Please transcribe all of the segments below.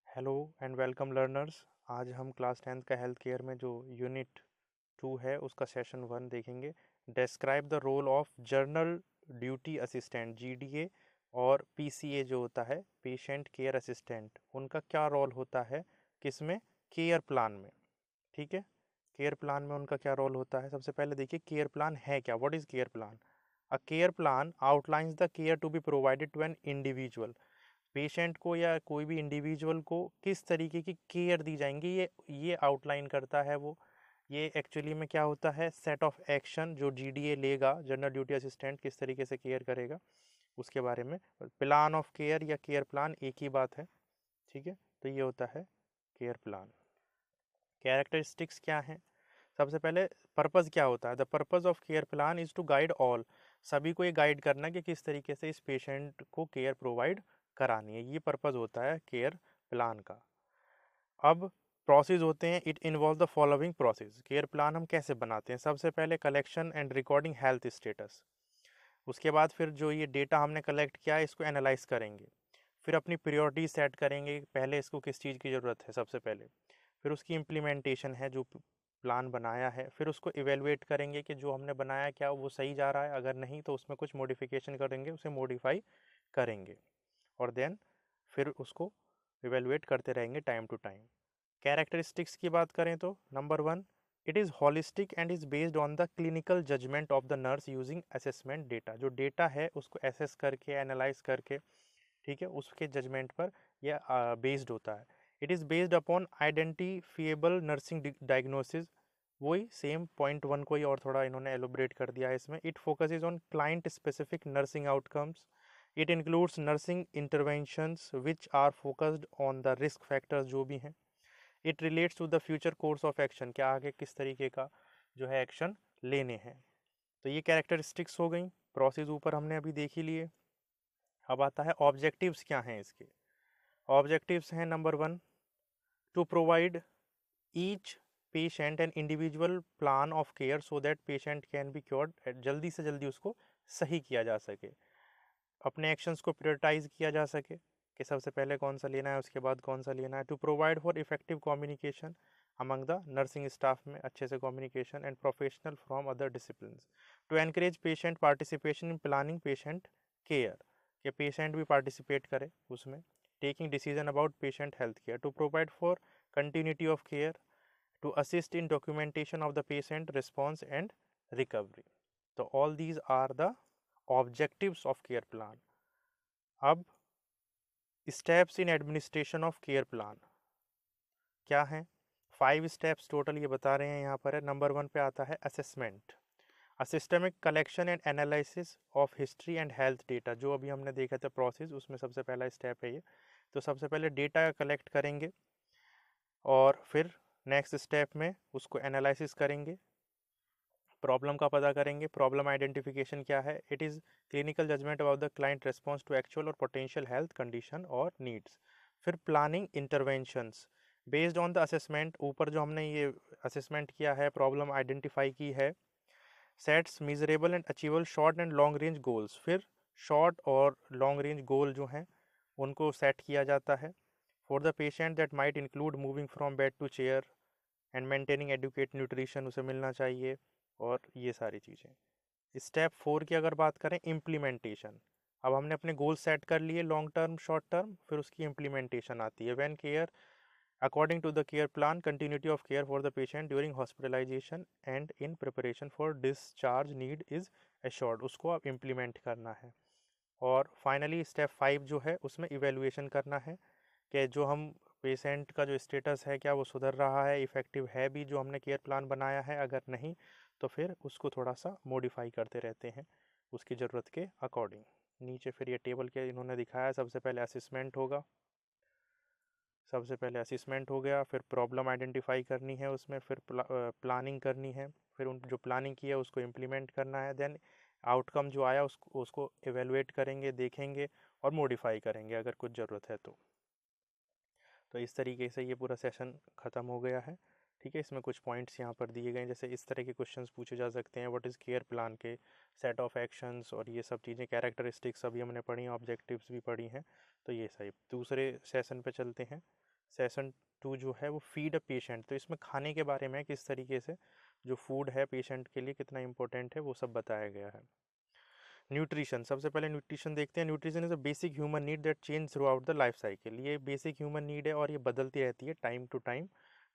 Hello and welcome learners. आज हम class 10th का हेल्थ केयर में जो यूनिट 2 है उसका सेशन 1 देखेंगे। Describe the role of general duty assistant GDA और पीसीए जो होता है पेशेंट केयर असिस्टेंट, उनका क्या रोल होता है किसमें, केयर प्लान में। ठीक है, केयर प्लान में उनका क्या रोल होता है। सबसे पहले देखिए केयर प्लान है क्या। What is care plan? A care plan outlines the care to be provided to an individual. Patient को या कोई भी इंडिविजुअल को किस तरीके की केयर दी जाएंगी ये आउटलाइन करता है वो। ये एक्चुअली में क्या होता है, सेट ऑफ एक्शन जो जीडीए लेगा, जनरल ड्यूटी असिस्टेंट किस तरीके से केयर करेगा उसके बारे में। प्लान ऑफ केयर या केयर प्लान एक ही बात है। ठीक है, तो ये होता है केयर प्लान। कैरेक्टरिस्टिक्स क्या हैं? सबसे पहले पर्पज़ क्या होता है। The purpose of care plan is to guide all. सभी को ये गाइड करना कि किस तरीके से इस पेशेंट को केयर प्रोवाइड करानी है, ये पर्पज़ होता है केयर प्लान का। अब प्रोसेस होते हैं, it involve the following process. Care plan हम कैसे बनाते हैं? सबसे पहले collection and recording health status. उसके बाद फिर जो ये डेटा हमने कलेक्ट किया है इसको एनालाइज करेंगे। फिर अपनी प्रायोरिटी सेट करेंगे, पहले इसको किस चीज़ की ज़रूरत है सबसे पहले। फिर उसकी इम्प्लीमेंटेशन है, जो प्लान बनाया है, फिर उसको इवेलुएट करेंगे कि जो हमने बनाया क्या वो सही जा रहा है, अगर नहीं तो उसमें कुछ मॉडिफिकेशन करेंगे, उसे मॉडिफाई करेंगे। और देन फिर उसको इवेलुएट करते रहेंगे टाइम टू टाइम। कैरेक्टरिस्टिक्स की बात करें तो number 1, it is holistic and is based on the clinical judgement of the nurse using assessment data. जो डेटा है उसको एसेस करके एनालाइज करके, ठीक है, उसके जजमेंट पर यह बेस्ड होता है। It is based upon identifiable nursing diagnosis. वही सेम पॉइंट 1 को ही और थोड़ा इन्होंने एलोबरेट कर दिया है इसमें। It focuses on client specific nursing outcomes. It includes nursing interventions which are focused on the risk factors जो भी हैं। It relates to the future course of action, क्या आगे किस तरीके का जो है एक्शन लेने हैं। तो ये कैरेक्टरिस्टिक्स हो गई। प्रोसेस ऊपर हमने अभी देख ही लिए। अब आता है ऑब्जेक्टिव्स क्या हैं इसके। ऑब्जेक्टिव्स हैं number 1, to provide each patient an individual plan of care so that patient can be cured. जल्दी से जल्दी उसको सही किया जा सके, अपने एक्शंस को प्रायोरिटाइज किया जा सके कि सबसे पहले कौन सा लेना है उसके बाद कौन सा लेना है। To provide for effective communication among the nursing staff में अच्छे से communication and professional from other discipline. To encourage patient participation in planning patient care, कि पेशेंट भी पार्टिसिपेट करे उसमें। Taking decision about patient health care. To provide for continuity of care. To assist in documentation of the patient response and recovery. तो all these are the objectives of care plan. अब steps in administration of care plan क्या है? 5 steps total ये बता रहे हैं यहाँ पर है। नंबर 1 पे आता है assessment, a systemic collection and analysis of history and health data. जो अभी हमने देखा था प्रोसेस, उसमें सबसे पहला स्टेप है ये। तो सबसे पहले डेटा कलेक्ट करेंगे और फिर नेक्स्ट स्टेप में उसको एनालिसिस करेंगे, प्रॉब्लम का पता करेंगे। प्रॉब्लम आइडेंटिफिकेशन क्या है? It is clinical judgement about the client response to actual और पोटेंशियल हेल्थ कंडीशन और नीड्स। फिर planning interventions based on the assessment. ऊपर जो हमने ये असेसमेंट किया है, प्रॉब्लम आइडेंटिफाई की है, sets measurable and achievable short and long range goals. फिर शॉर्ट और लॉन्ग रेंज गोल जो हैं उनको सेट किया जाता है। For the patient that might include moving from bed to chair and maintaining adequate nutrition, उसे मिलना चाहिए, और ये सारी चीज़ें। स्टेप 4 की अगर बात करें, इम्प्लीमेंटेशन। अब हमने अपने गोल सेट कर लिए लॉन्ग टर्म शॉर्ट टर्म, फिर उसकी इम्प्लीमेंटेशन आती है। When care according to the care plan, continuity of care for the patient during hospitalisation and in preparation for discharge need is assured, उसको अब इम्प्लीमेंट करना है। और फाइनली स्टेप 5 जो है उसमें इवेलुएशन करना है कि जो हम पेशेंट का जो स्टेटस है क्या वो सुधर रहा है, इफ़ेक्टिव है भी जो हमने केयर प्लान बनाया है, अगर नहीं तो फिर उसको थोड़ा सा मॉडिफाई करते रहते हैं उसकी ज़रूरत के अकॉर्डिंग। नीचे फिर ये टेबल के इन्होंने दिखाया, सबसे पहले असेसमेंट होगा, सबसे पहले असेसमेंट हो गया, फिर प्रॉब्लम आइडेंटिफाई करनी है उसमें, फिर प्लानिंग करनी है, फिर उन जो प्लानिंग की है उसको इम्प्लीमेंट करना है, देन आउटकम जो आया उसको एवेलुएट करेंगे, देखेंगे और मॉडिफाई करेंगे अगर कुछ ज़रूरत है तो इस तरीके से ये पूरा सेशन ख़त्म हो गया है। ठीक है, इसमें कुछ पॉइंट्स यहाँ पर दिए गए हैं, जैसे इस तरह के क्वेश्चंस पूछे जा सकते हैं। व्हाट इज़ केयर प्लान के सेट ऑफ एक्शंस और ये सब चीज़ें, कैरेक्टरिस्टिक्स अभी हमने पढ़ी, ऑब्जेक्टिव्स भी पढ़ी हैं। तो ये सही, दूसरे सेशन पे चलते हैं। सेशन 2 जो है वो फीड अ पेशेंट, तो इसमें खाने के बारे में किस तरीके से जो फूड है पेशेंट के लिए कितना इंपॉर्टेंट है वो सब बताया गया है। न्यूट्रिशन, सबसे पहले न्यूट्रिशन देखते हैं। Nutrition is a basic human need that change through out the life cycle. ये बेसिक ह्यूमन नीड है और ये बदलती रहती है टाइम टू टाइम।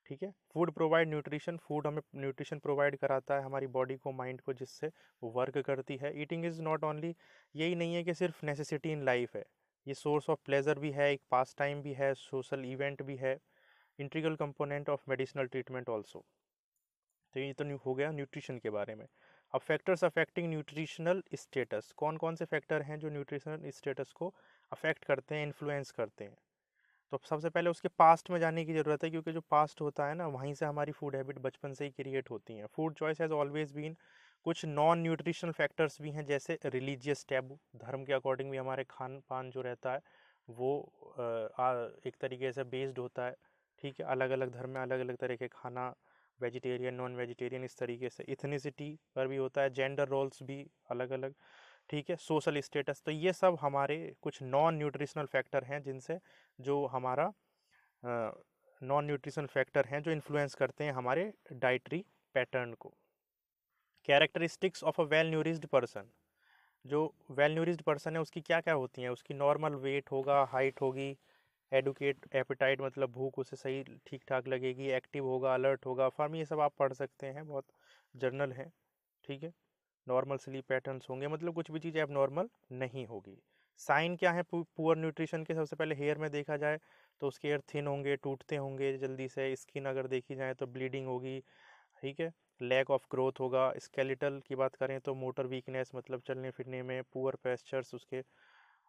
ठीक है, फूड प्रोवाइड न्यूट्रिशन, फूड हमें न्यूट्रिशन प्रोवाइड कराता है हमारी बॉडी को, माइंड को, जिससे वो वर्क करती है। ईटिंग इज़ नॉट ओनली, यही नहीं है कि सिर्फ नेसेसिटी इन लाइफ है, ये सोर्स ऑफ प्लेजर भी है, एक पास टाइम भी है, सोशल इवेंट भी है, integral component of medicinal treatment also. तो ये तो हो गया न्यूट्रिशन के बारे में। अब फैक्टर्स अफेक्टिंग न्यूट्रिशनल स्टेटस, कौन कौन से फैक्टर हैं जो न्यूट्रिशनल स्टेटस को अफेक्ट करते हैं, इन्फ्लुएंस करते हैं। तो सबसे पहले उसके पास्ट में जाने की ज़रूरत है, क्योंकि जो पास्ट होता है ना, वहीं से हमारी फूड हैबिट बचपन से ही क्रिएट होती हैं। Food choice has always been, कुछ नॉन न्यूट्रिशनल फैक्टर्स भी हैं, जैसे रिलीजियस टैबू, धर्म के अकॉर्डिंग भी हमारे खान पान जो रहता है वो एक तरीके से बेस्ड होता है। ठीक है, अलग अलग धर्म में अलग अलग तरह के खाना, वेजिटेरियन, नॉन वेजिटेरियन, इस तरीके से। इथनिसिटी पर भी होता है, जेंडर रोल्स भी अलग अलग। ठीक है, सोशल स्टेटस, तो ये सब हमारे कुछ नॉन न्यूट्रिशनल फैक्टर हैं जिनसे जो हमारा नॉन न्यूट्रिशनल फैक्टर हैं जो इन्फ्लुएंस करते हैं हमारे डाइटरी पैटर्न को। Characteristics of a well nourished person, जो वेल न्यूरिस्ड पर्सन है उसकी क्या क्या होती हैं, उसकी नॉर्मल वेट होगा, हाइट होगी, एडुकेट एपेटाइट मतलब भूख उसे सही ठीक ठाक लगेगी, एक्टिव होगा, अलर्ट होगा, फर्म, ये सब आप पढ़ सकते हैं, बहुत जर्नल है। ठीक है, नॉर्मल स्लीप पैटर्न्स होंगे, मतलब कुछ भी चीज़ एबनॉर्मल नहीं होगी। साइन क्या है पुअर न्यूट्रिशन के, सबसे पहले हेयर में देखा जाए तो उसके हेयर थिन होंगे, टूटते होंगे जल्दी से। स्किन अगर देखी जाए तो ब्लीडिंग होगी। ठीक है, लैक ऑफ ग्रोथ होगा। स्केलेटल की बात करें तो मोटर वीकनेस, मतलब चलने फिरने में, पुअर पेस्चर्स उसके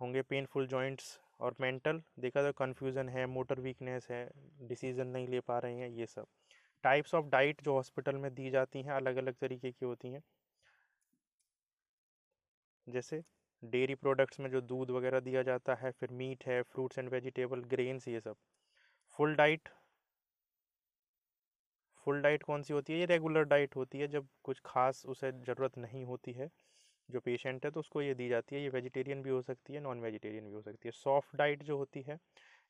होंगे, पेनफुल जॉइंट्स। और मेंटल देखा तो कन्फ्यूज़न है, मोटर वीकनेस है, डिसीजन नहीं ले पा रहे हैं, ये सब। टाइप्स ऑफ डाइट जो हॉस्पिटल में दी जाती हैं अलग अलग तरीके की होती हैं, जैसे डेयरी प्रोडक्ट्स में जो दूध वगैरह दिया जाता है, फिर मीट है, फ्रूट्स एंड वेजिटेबल, ग्रेन्स, ये सब। फुल डाइट, फुल डाइट कौन सी होती है, ये रेगुलर डाइट होती है, जब कुछ खास उसे ज़रूरत नहीं होती है जो पेशेंट है तो उसको ये दी जाती है। ये वेजिटेरियन भी हो सकती है, नॉन वेजिटेरियन भी हो सकती है। सॉफ्ट डाइट जो होती है,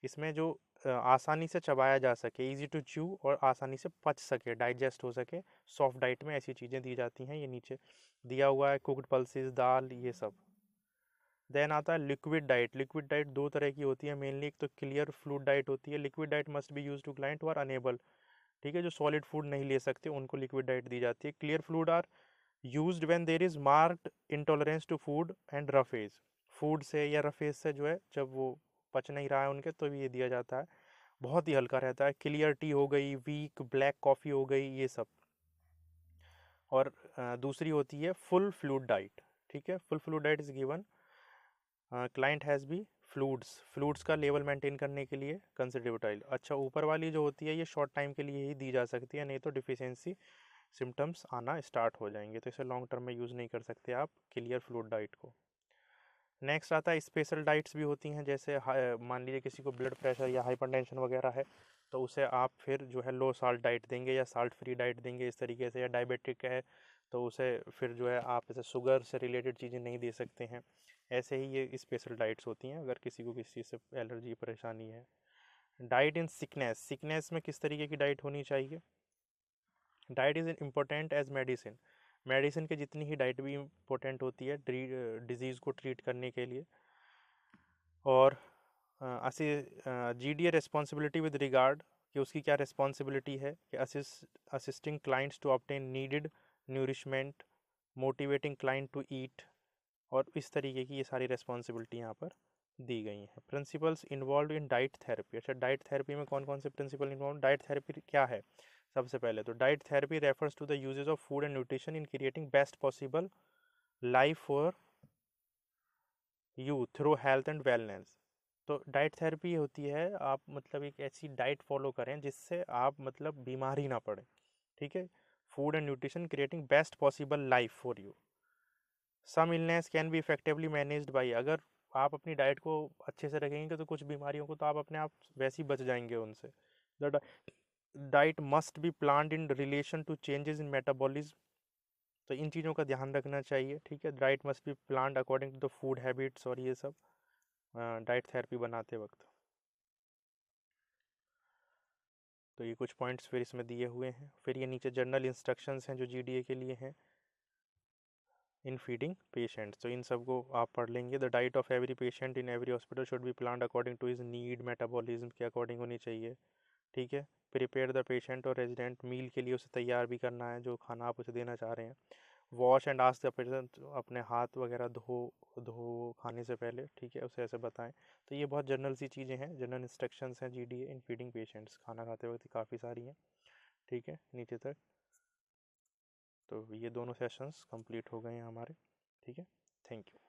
इसमें जो आसानी से चबाया जा सके, इजी टू च्यू, और आसानी से पच सके, डाइजेस्ट हो सके, सॉफ्ट डाइट में ऐसी चीज़ें दी जाती हैं। ये नीचे दिया हुआ है, कुक्ड पल्सेस, दाल, ये सब। देन आता है लिक्विड डाइट। लिक्विड डाइट दो तरह की होती है मेनली, एक तो क्लियर फ्लूड डाइट होती है। Liquid diet must be use to client who are unable, ठीक है, जो सॉलिड फूड नहीं ले सकते उनको लिक्विड डाइट दी जाती है। Clear fluid are used when there is marked intolerance to food and roughage, food से या रफेज से जो है जब वो पच नहीं रहा है उनके, तो ये दिया जाता है। बहुत ही हल्का रहता है। क्लियर टी हो गई, वीक ब्लैक कॉफ़ी हो गई, ये सब। और दूसरी होती है फुल फ्लूड डाइट। ठीक है, full fluid diet is given client has be fluids, fluids का लेवल मेंटेन करने के लिए कंसिडरेटाइल। अच्छा, ऊपर वाली जो होती है ये शॉर्ट टाइम के लिए ही दी जा सकती है, नहीं तो डिफिशियंसी सिम्टम्स आना स्टार्ट हो जाएंगे, तो इसे लॉन्ग टर्म में यूज़ नहीं कर सकते आप क्लियर फ्लूड डाइट को। नेक्स्ट आता है स्पेशल डाइट्स भी होती हैं, जैसे मान लीजिए किसी को ब्लड प्रेशर या हाइपरटेंशन वगैरह है, तो उसे आप फिर जो है लो साल्ट डाइट देंगे या साल्ट फ्री डाइट देंगे इस तरीके से। या डायबिटिक है तो उसे फिर जो है आप जैसे शुगर से रिलेटेड चीज़ें नहीं दे सकते हैं। ऐसे ही ये स्पेशल डाइट्स होती हैं अगर किसी को किसी चीज़ से एलर्जी परेशानी है। डाइट इन सिकनेस, सिकनेस में किस तरीके की डाइट होनी चाहिए। Diet is important as medicine, medicine के जितनी ही डाइट भी इम्पोर्टेंट होती है डिजीज़ को ट्रीट करने के लिए। और जीडीए रिस्पॉन्सिबिलिटी विद रिगार्ड कि उसकी क्या रिस्पॉन्सिबिलिटी है कि assisting clients to obtain needed nourishment, motivating client to eat, और इस तरीके की ये सारी रिस्पॉन्सिबिलिटी यहाँ पर दी गई हैं। Principles involve in diet therapy, अच्छा डाइट थेरेपी में कौन कौन से प्रिंसिपल इन्वॉल्व। डाइट थेरेपी क्या है, सबसे पहले तो diet therapy refers to the uses of food and nutrition in creating best possible life for you through health and wellness. तो डाइट थेरेपी होती है आप मतलब एक ऐसी डाइट फॉलो करें जिससे आप मतलब बीमार ही ना पड़े। ठीक है, food and nutrition creating best possible life for you. Some illness can be effectively managed by, अगर आप अपनी डाइट को अच्छे से रखेंगे तो कुछ बीमारियों को तो आप अपने आप वैसे ही बच जाएंगे उनसे। The diet must be planned in relation to changes in metabolism, तो इन चीज़ों का ध्यान रखना चाहिए। ठीक है, diet must be planned according to the food habits और ये सब डाइट थेरेपी बनाते वक्त। तो ये कुछ पॉइंट्स फिर इसमें दिए हुए हैं। फिर ये नीचे जनरल इंस्ट्रक्शंस हैं जो जीडीए के लिए हैं इन फीडिंग पेशेंट्स, तो इन सबको आप पढ़ लेंगे। The diet of every patient in every hospital should be planned according to his need, metabolism के अकॉर्डिंग होनी चाहिए। ठीक है। प्रिपेयर द पेशेंट और रेजिडेंट, मील के लिए उसे तैयार भी करना है जो खाना आप उसे देना चाह रहे हैं। Wash and ask the patient, अपने हाथ वगैरह धो धो खाने से पहले, ठीक है, उसे ऐसे बताएं। तो ये बहुत जनरल सी चीज़ें हैं, जनरल इंस्ट्रक्शंस हैं जीडीए इन फीडिंग पेशेंट्स, खाना खाते वक्त काफ़ी सारी हैं। ठीक है, नीचे तक। तो ये दोनों सेशंस कंप्लीट हो गए हैं हमारे। ठीक है, थैंक यू।